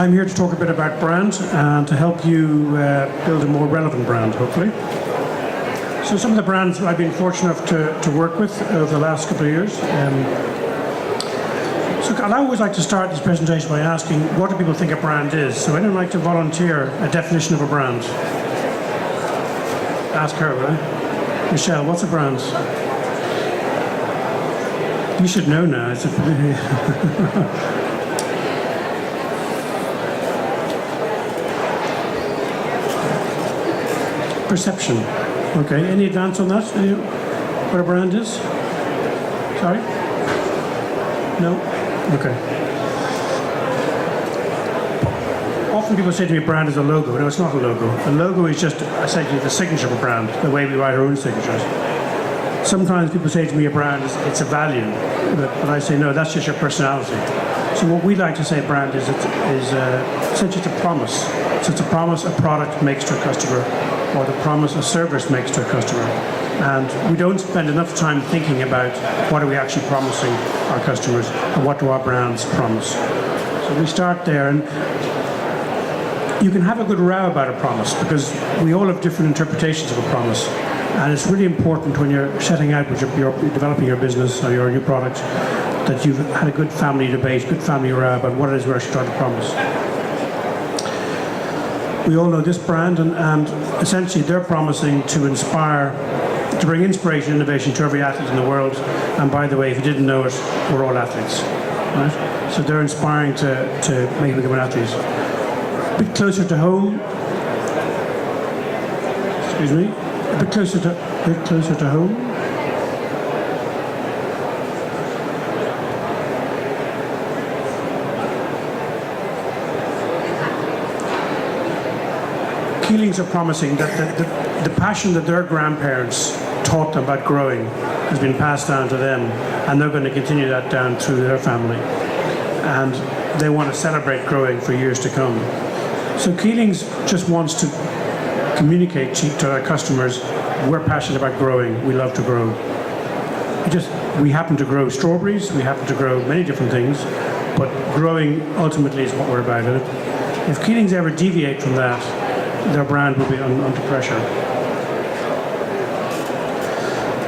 I'm here to talk a bit about brand and to help you build a more relevant brand, hopefully. So some of the brands I've been fortunate enough to work with over the last couple of years. So I always like to start this presentation by asking, what do people think a brand is? So anyone like to volunteer a definition of a brand? Ask her, right? Michelle, what's a brand? You should know now. It's perception. Okay, any advance on that? What a brand is? Sorry? No? Okay. Often people say to me a brand is a logo. No, it's not a logo. A logo is just essentially the signature of a brand, the way we write our own signatures. Sometimes people say to me a brand is it's a value, but I say no, that's just your personality. So what we like to say a brand is essentially it's a promise. So it's a promise a product makes to a customer, or the promise a service makes to a customer. And we don't spend enough time thinking about what are we actually promising our customers and what do our brands promise. So we start there, and you can have a good row about a promise because we all have different interpretations of a promise. And it's really important when you're setting out with you're developing your business or your new product that you've had a good family debate, good family row about what it is we're actually trying to promise. We all know this brand, and essentially they're promising to inspire, to bring inspiration and innovation to every athlete in the world. And by the way, if you didn't know it, we're all athletes, right? So they're inspiring to make you become an athlete. A bit closer to home. Excuse me. A bit closer to home. Keelings are promising that the passion that their grandparents taught them about growing has been passed down to them, and they're going to continue that down through their family. And they want to celebrate growing for years to come. So Keelings just wants to communicate to our customers, we're passionate about growing, we love to grow. We happen to grow strawberries, we happen to grow many different things, but growing ultimately is what we're about. If Keelings ever deviate from that, their brand will be under pressure.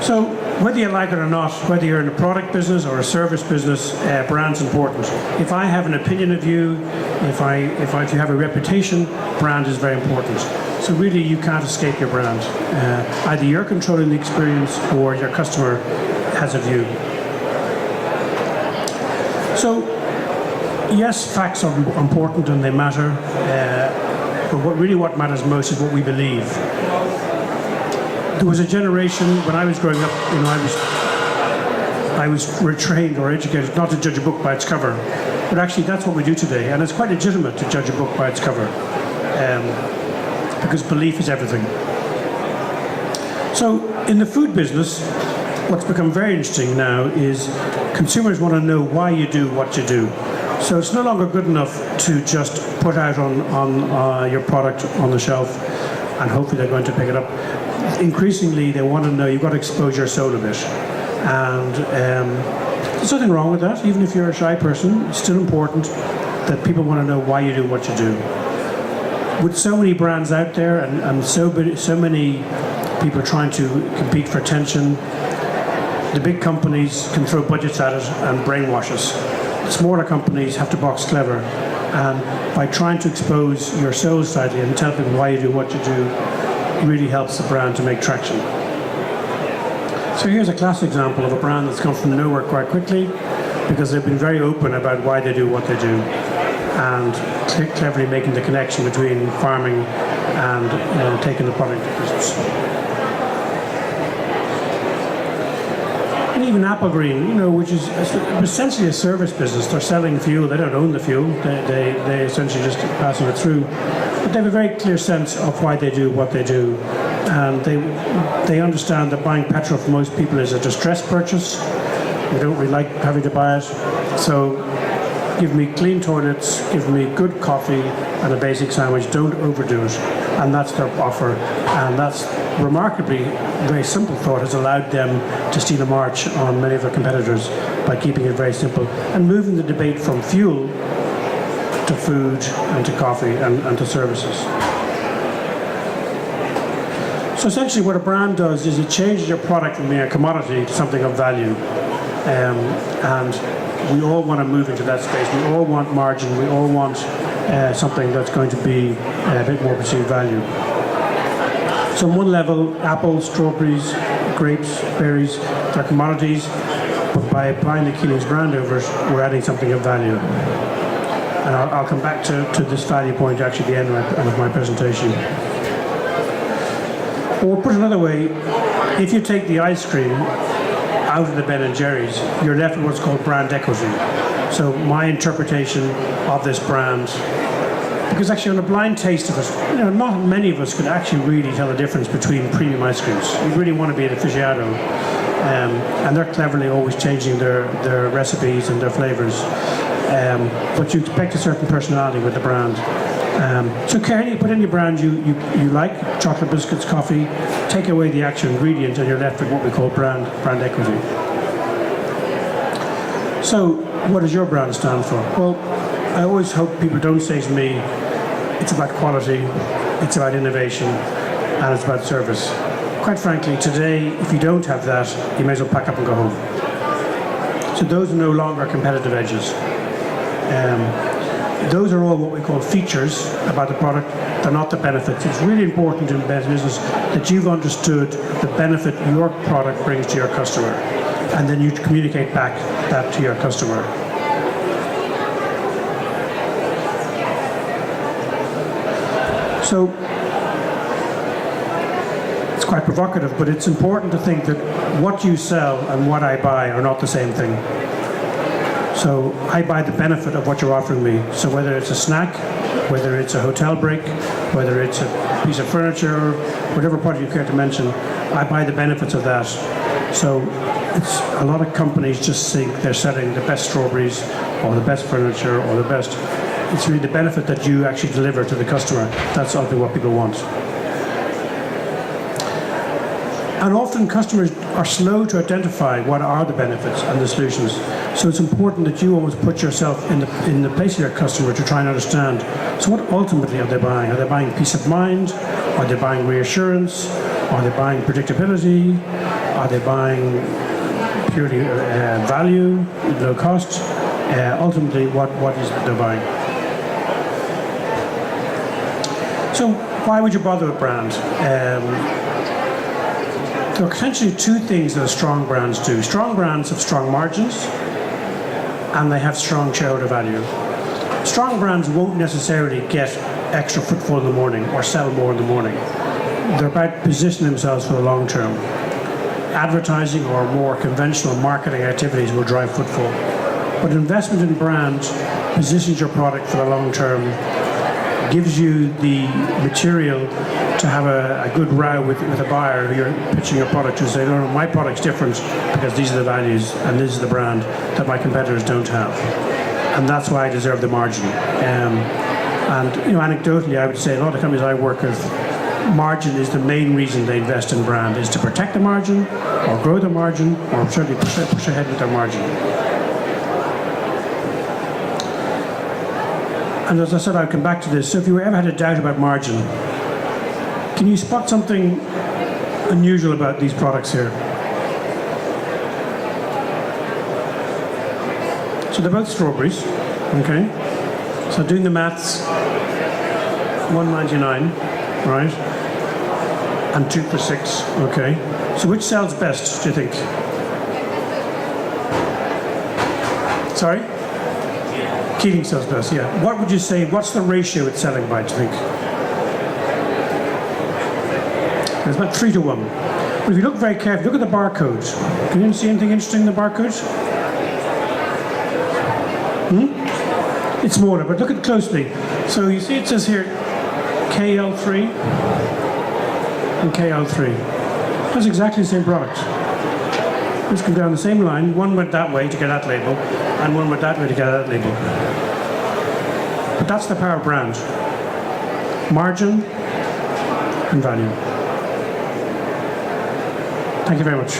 So whether you like it or not, whether you're in a product business or a service business, brand's important. If I have an opinion of you, if you have a reputation, brand is very important. So really you can't escape your brand. Either you're controlling the experience or your customer has a view. So yes, facts are important and they matter, but what matters most is what we believe. There was a generation when I was growing up, I was retrained or educated not to judge a book by its cover, but actually that's what we do today, and it's quite legitimate to judge a book by its cover, because belief is everything. So in the food business, what's become very interesting now is consumers want to know why you do what you do. So it's no longer good enough to just put out on your product on the shelf and hopefully they're going to pick it up. Increasingly, they want to know you've got to expose your soul a bit. And there's nothing wrong with that. Even if you're a shy person, it's still important that people want to know why you do what you do. With so many brands out there and so many people trying to compete for attention, the big companies can throw budgets at it and brainwash us. Smaller companies have to box clever. And by trying to expose your soul slightly and tell people why you do what you do, it really helps the brand to make traction. So here's a classic example of a brand that's come from nowhere quite quickly because they've been very open about why they do what they do and cleverly making the connection between farming and taking the product to business. And even Applegreen, which is essentially a service business. They're selling fuel. They don't own the fuel. They essentially just passing it through. But they have a very clear sense of why they do what they do. And they understand that buying petrol for most people is a distress purchase. They don't really like having to buy it. So give me clean toilets, give me good coffee and a basic sandwich. Don't overdo it. And that's their offer. And that's remarkably very simple thought has allowed them to steal a march on many of their competitors by keeping it very simple and moving the debate from fuel to food and to coffee and to services. So essentially what a brand does is it changes your product from being a commodity to something of value. And we all want to move into that space. We all want margin. We all want something that's going to be a bit more perceived value. So on one level, apples, strawberries, grapes, berries, they're commodities, but by applying the Keeling's brand over it, we're adding something of value. And I'll come back to this value point actually at the end of my presentation. Or put another way, if you take the ice cream out of the Ben & Jerry's, you're left with what's called brand equity. So my interpretation of this brand, because actually on a blind taste of it, not many of us could actually really tell the difference between premium ice creams. You really want to be an aficionado. And they're cleverly always changing their recipes and their flavors. But you expect a certain personality with the brand. So can you put in your brand you like, chocolate biscuits, coffee, take away the actual ingredient and you're left with what we call brand equity. So what does your brand stand for? Well, I always hope people don't say to me, it's about quality, it's about innovation, and it's about service. Quite frankly, today, if you don't have that, you may as well pack up and go home. So those are no longer competitive edges. Those are all what we call features about the product. They're not the benefits. It's really important in business that you've understood the benefit your product brings to your customer, and then you communicate back that to your customer. So it's quite provocative, but it's important to think that what you sell and what I buy are not the same thing. So I buy the benefit of what you're offering me. So whether it's a snack, whether it's a hotel break, whether it's a piece of furniture, whatever product you care to mention, I buy the benefits of that. So it's a lot of companies just think they're selling the best strawberries or the best furniture or the best. It's really the benefit that you actually deliver to the customer. That's ultimately what people want. And often customers are slow to identify what are the benefits and the solutions. So it's important that you always put yourself in the place of your customer to try and understand. So what ultimately are they buying? Are they buying peace of mind? Are they buying reassurance? Are they buying predictability? Are they buying purely value, low cost? Ultimately, what is it they're buying? So why would you bother with brand? There are essentially two things that strong brands do. Strong brands have strong margins, and they have strong shareholder value. Strong brands won't necessarily get extra footfall in the morning or sell more in the morning. They're about positioning themselves for the long term. Advertising or more conventional marketing activities will drive footfall. But investment in brand positions your product for the long term, gives you the material to have a good row with a buyer who you're pitching your product to, say, no, my product's different because these are the values and this is the brand that my competitors don't have. And that's why I deserve the margin. And anecdotally, I would say a lot of companies I work with, margin is the main reason they invest in brand, is to protect the margin or grow the margin or certainly push ahead with their margin. And as I said, I'll come back to this. So if you ever had a doubt about margin, can you spot something unusual about these products here? So they're both strawberries, okay? So doing the maths, $1.99, right? And 2 for 6, okay? So which sells best, do you think? Sorry? Keeling sells best, yeah. What would you say, what's the ratio it's selling by, do you think? It's about 3 to 1. But if you look very carefully, look at the barcode. Can you see anything interesting in the barcode? It's smaller, but look at it closely. So you see it says here KL3 and KL3. That's exactly the same product. Let's go down the same line. One went that way to get that label, and one went that way to get that label. But that's the power of brand. Margin and value. Thank you very much.